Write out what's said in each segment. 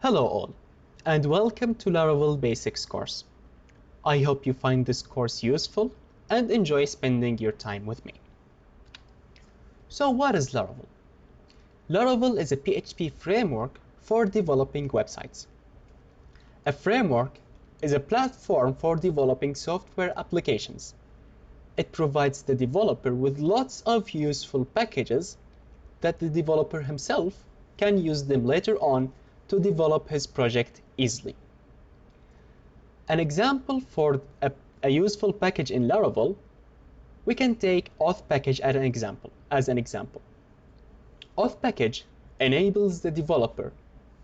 Hello all, and welcome to Laravel Basics course. I hope you find this course useful and enjoy spending your time with me. So what is Laravel? Laravel is a PHP framework for developing websites. A framework is a platform for developing software applications. It provides the developer with lots of useful packages that the developer himself can use them later on to develop his project easily. An example for a useful package in Laravel, we can take auth package as an example. Auth package enables the developer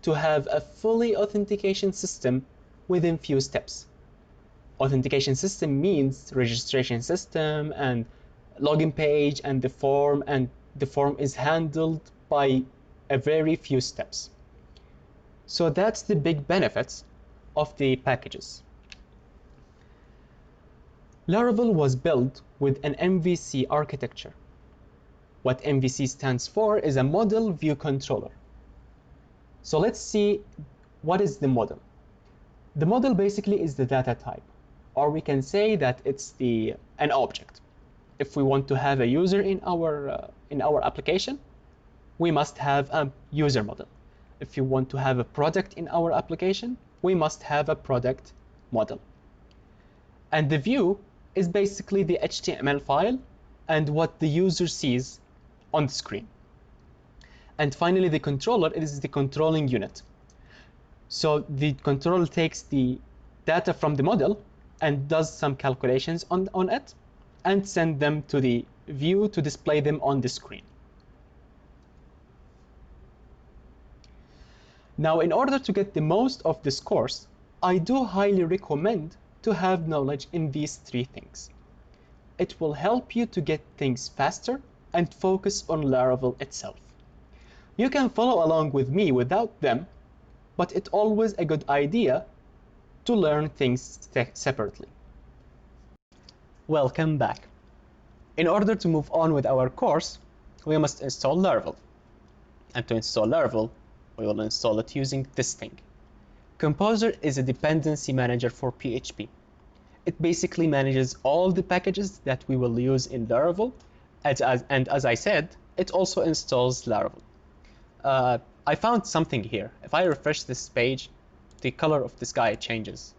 to have a fully authentication system within few steps. Authentication system means registration system and login page and the form is handled by a very few steps. So that's the big benefits of the packages. Laravel was built with an MVC architecture. What MVC stands for is a model view controller. So let's see what is the model. The model basically is the data type, or we can say that it's an object. If we want to have a user in our application, we must have a user model. If you want to have a product in our application, we must have a product model. And the view is basically the HTML file and what the user sees on the screen. And finally, the controller is the controlling unit. So the controller takes the data from the model and does some calculations on it and send them to the view to display them on the screen. Now, in order to get the most of this course, I do highly recommend to have knowledge in these three things. It will help you to get things faster and focus on Laravel itself. You can follow along with me without them, but it's always a good idea to learn things separately. Welcome back. In order to move on with our course, we must install Laravel. And to install Laravel, we will install it using this thing. Composer is a dependency manager for PHP. It basically manages all the packages that we will use in Laravel, and as I said, it also installs Laravel. I found something here. If I refresh this page, the color of this guy changes.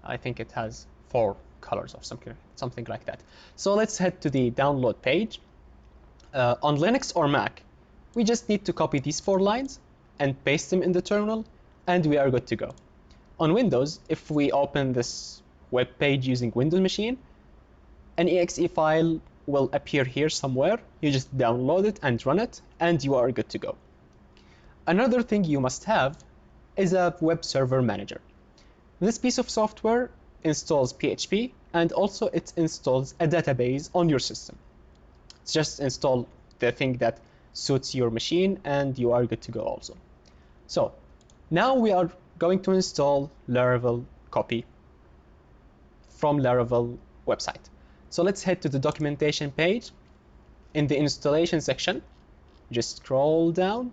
I think it has 4 colors or something like that. So let's head to the download page. On Linux or Mac, we just need to copy these 4 lines and paste them in the terminal, and we are good to go. On Windows, if we open this web page using Windows machine, an exe file will appear here somewhere. You just download it and run it, and you are good to go. Another thing you must have is a web server manager. This piece of software installs PHP, and also it installs a database on your system. Just install the thing that suits your machine, and you are good to go also. So now we are going to install Laravel copy from Laravel website. So let's head to the documentation page. In the installation section, just scroll down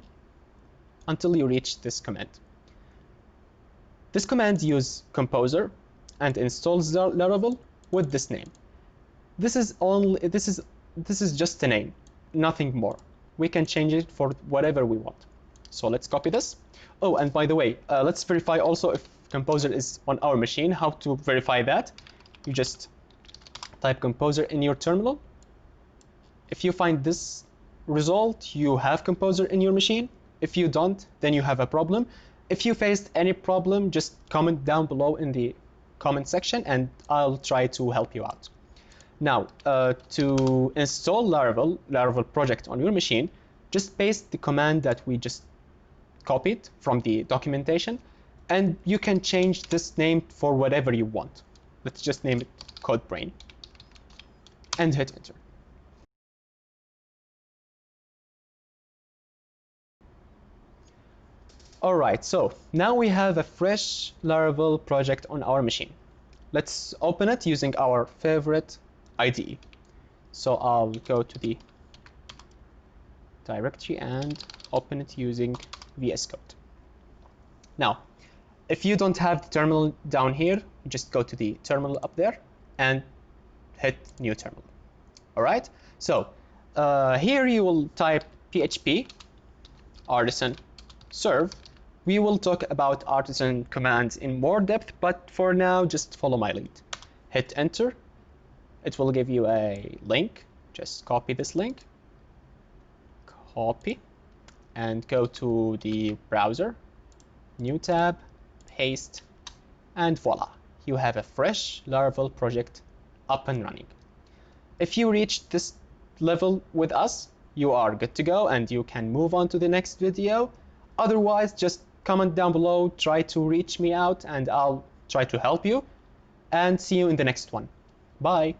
until you reach this command. This command uses Composer and installs Laravel with this name. This is just a name, nothing more. We can change it for whatever we want. So let's copy this. Oh, and by the way, let's verify also if Composer is on our machine. How to verify that? You just type Composer in your terminal. If you find this result, you have Composer in your machine. If you don't, then you have a problem. If you faced any problem, just comment down below in the comment section and I'll try to help you out. Now, to install Laravel project on your machine, just paste the command that we just copied from the documentation, and you can change this name for whatever you want. Let's just name it CodeBrain and hit enter. All right, so now we have a fresh Laravel project on our machine. Let's open it using our favorite IDE. So I'll go to the directory and open it using VS Code. Now, if you don't have the terminal down here, just go to the terminal up there and hit new terminal. All right, so here you will type php artisan serve. We will talk about artisan commands in more depth, but for now just follow my lead. Hit enter. It will give you a link. Just copy this link, copy, and go to the browser, new tab, paste, and voila, you have a fresh Laravel project up and running. If you reach this level with us, you are good to go and you can move on to the next video. Otherwise, just comment down below, try to reach me out, and I'll try to help you, and see you in the next one. Bye.